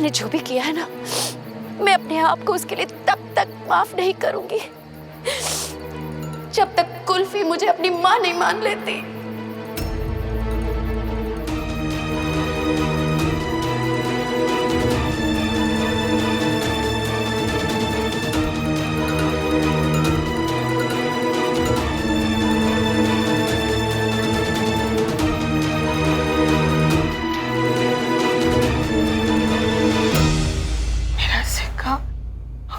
मैंने जो भी किया है ना, मैं अपने आप को उसके लिए तब तक माफ नहीं करूंगी जब तक कुल्फी मुझे अपनी माँ नहीं मान लेती।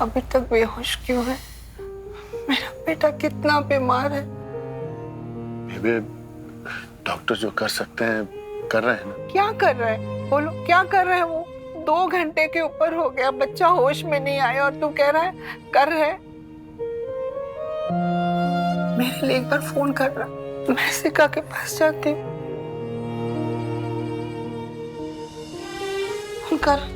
अभी तक बेहोश क्यों है? मेरा बेटा कितना बीमार है। बेबे, डॉक्टर जो कर सकते हैं कर रहे हैं ना। क्या कर रहे हैं? बोलो क्या कर रहे हैं वो? 2 घंटे के ऊपर हो गया, बच्चा होश में नहीं आया और तू कह रहा है कर रहे? मेरे लिए एक बार फोन कर रहा, मैं सिका के पास जाती हूँ। कर।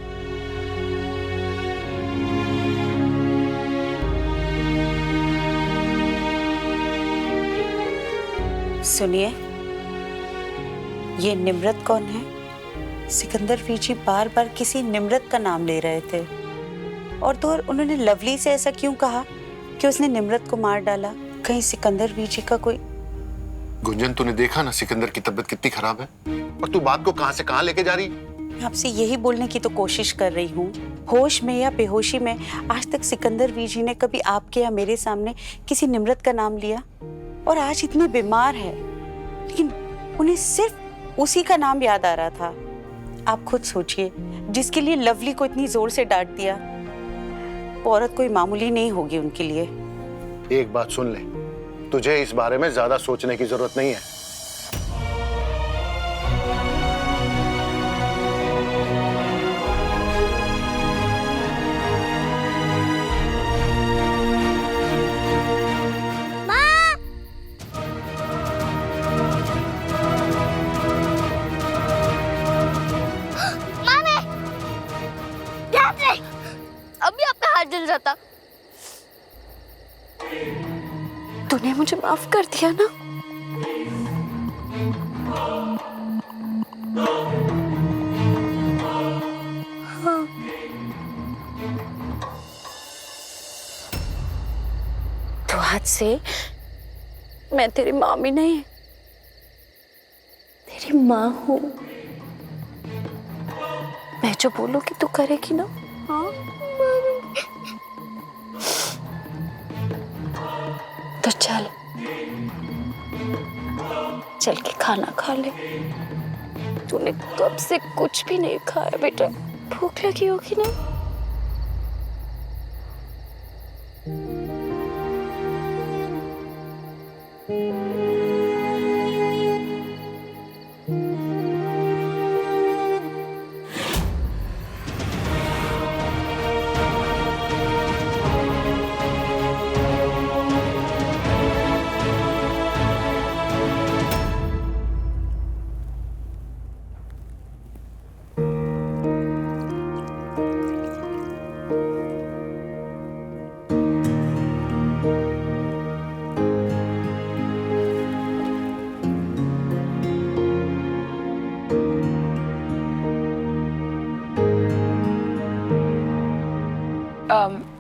सुनिए, ये निम्रत कौन है? सिकंदर वीजी बार बार किसी निम्रत का नाम ले रहे थे और तो और उन्होंने लवली से ऐसा क्यों कहा कि उसने निम्रत को मार डाला? कहीं सिकंदर वीजी का कोई... गुंजन, तूने देखा ना सिकंदर की तबीयत कितनी खराब है, और तू बात को कहां से कहां लेके जा रही? मैं आपसे यही बोलने की तो कोशिश कर रही हूँ, होश में या बेहोशी में आज तक सिकंदर वीजी ने कभी आपके या मेरे सामने किसी निम्रत का नाम लिया? और आज इतने बीमार है लेकिन उन्हें सिर्फ उसी का नाम याद आ रहा था। आप खुद सोचिए, जिसके लिए लवली को इतनी जोर से डांट दिया, वो औरत कोई मामूली नहीं होगी उनके लिए। एक बात सुन ले, तुझे इस बारे में ज्यादा सोचने की जरूरत नहीं है। अभी आपका हाथ जल जाता। तूने मुझे माफ कर दिया ना? हाँ। तो आज से मैं तेरी मामी नहीं, तेरी माँ हूँ। मैं जो बोलूंगी तू करेगी ना? हाँ। तो चल चल के खाना खा ले। तूने कब से कुछ भी नहीं खाया बेटा, भूख लगी होगी ना?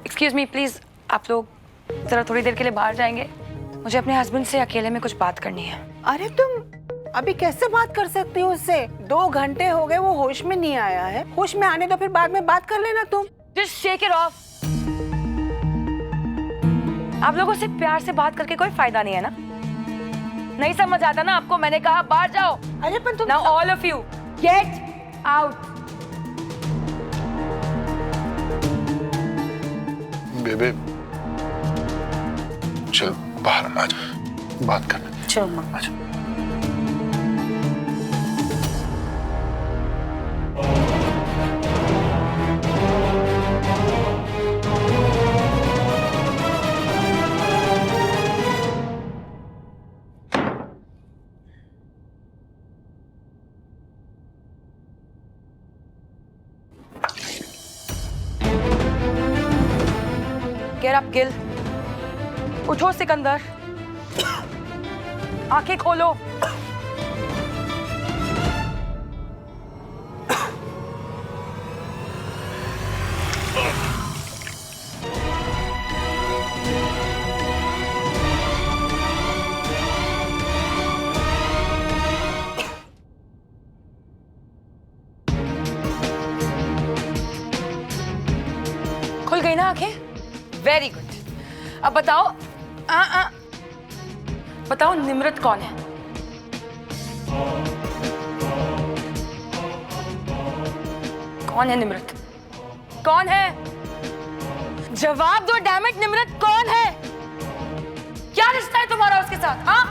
एक्सक्यूज मी प्लीज, आप लोग जरा थोड़ी देर के लिए बाहर जाएंगे? मुझे अपने हस्बैंड से अकेले में कुछ बात करनी है। अरे तुम अभी कैसे बात कर सकती हो उससे? 2 घंटे हो गए, वो होश में नहीं आया है। होश में आने दो, फिर बाद में बात कर लेना तुम। Just shake it of. आप लोगों से प्यार से बात करके कोई फायदा नहीं है ना? नहीं समझ आता ना आपको? मैंने कहा बाहर जाओ। अरे पर तुम... now all of you get out. बेबे चल बाहर आ जा, बात करना। चलो माँ। आजा। Get up, Gill. उठो सिकंदर, आंखें खोलो। गई ना आंखें? Very good. अब बताओ बताओ निम्रत कौन है? कौन है निम्रत? कौन है? जवाब दो डैम इट। निम्रत कौन है? क्या रिश्ता है तुम्हारा उसके साथ? हाँ,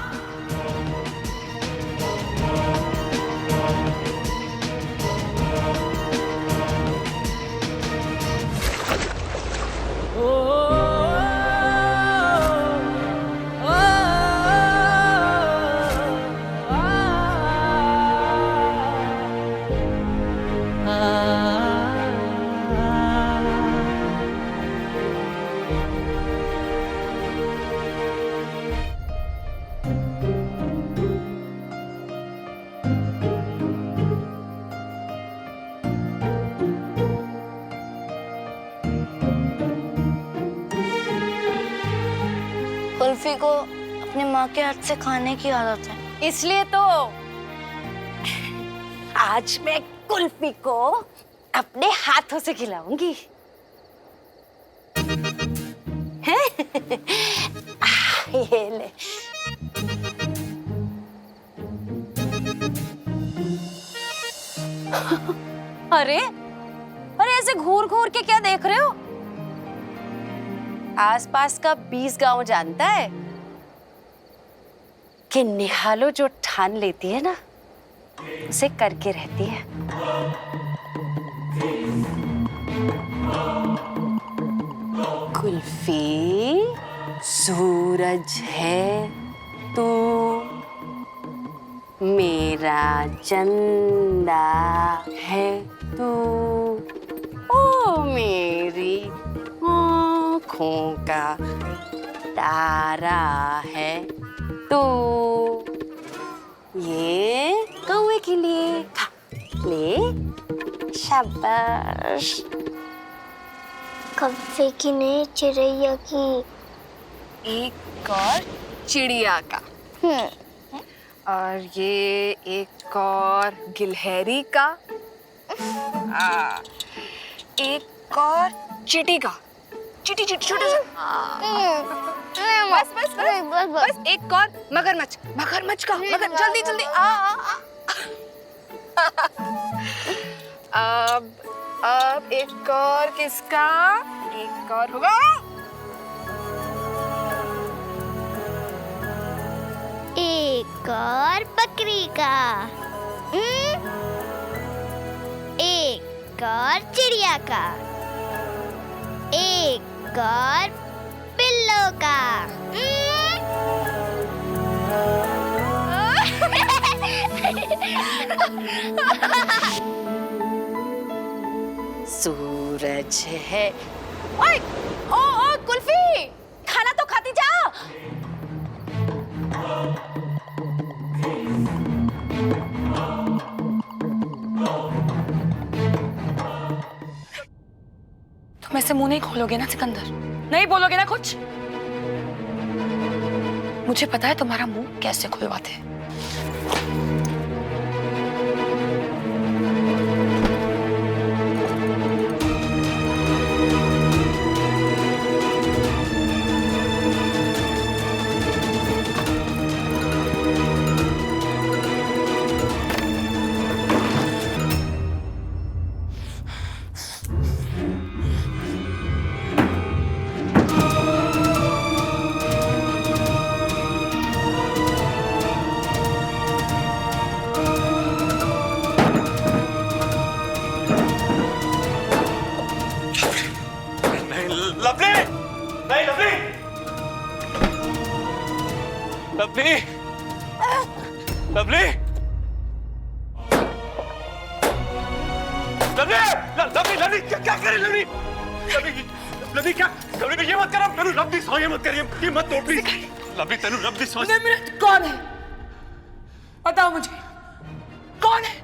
कुल्फी को अपनी माँ के हाथ से खाने की आदत है, इसलिए तो आज मैं कुल्फी को अपने हाथों से खिलाऊंगी। हैं? ये ले। अरे अरे ऐसे घूर घूर के क्या देख रहे हो? आसपास का 20 गांव जानता है कि निहालो जो ठान लेती है ना उसे करके रहती है। कुल्फी, सूरज है तू, मेरा चंदा है तू, ओ मेरी आँखों का तारा है तू। ये कौवे के लिए खा ले। शाबाश। कौवे की नहीं, चिड़ैया की। एक और चिड़िया का, और ये एक और गिलहरी का, एक और चींटी का। चींटी चींटी छोटा सा। बस बस बस बस एक और मगरमच्छ। मगरमच्छ का, मगर जल्दी जल्दी अब एक और किसका? एक और होगा एक और बकरी का। एक और चिड़िया का। एक और पिल्लो का। सूरज है। ओए, ओ कुल्फी, खाना तो खाती जा। तुम ऐसे मुंह नहीं खोलोगे ना सिकंदर? नहीं बोलोगे ना कुछ? मुझे पता है तुम्हारा मुंह कैसे खुलवाते हैं। Lovely, lovely, lovely, lovely, lovely, क्या करे लवली? लवली, लवली क्या? लवली ये मत कर, तनु लवली सो ये मत कर, ये मत तोड़ please. Lovely Tanu lovely so. Nimrat कौन है? बताओ मुझे, कौन है?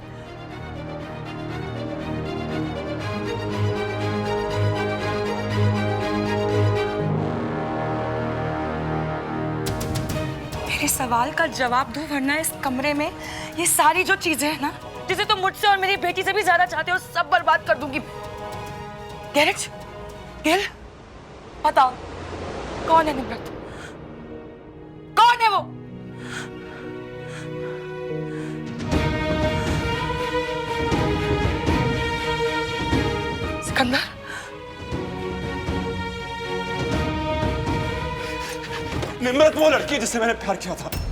मेरे सवाल का जवाब दो, वरना इस कमरे में ये सारी जो चीजें हैं ना, जिसे तुम मुझसे और मेरी बेटी से भी ज्यादा चाहते हो, सब बर्बाद कर दूंगी। गैरेज, गेल, बताओ, कौन है निम्रत? कौन है वो? सिकंदर, निम्रत वो लड़की जिससे मैंने प्यार किया था।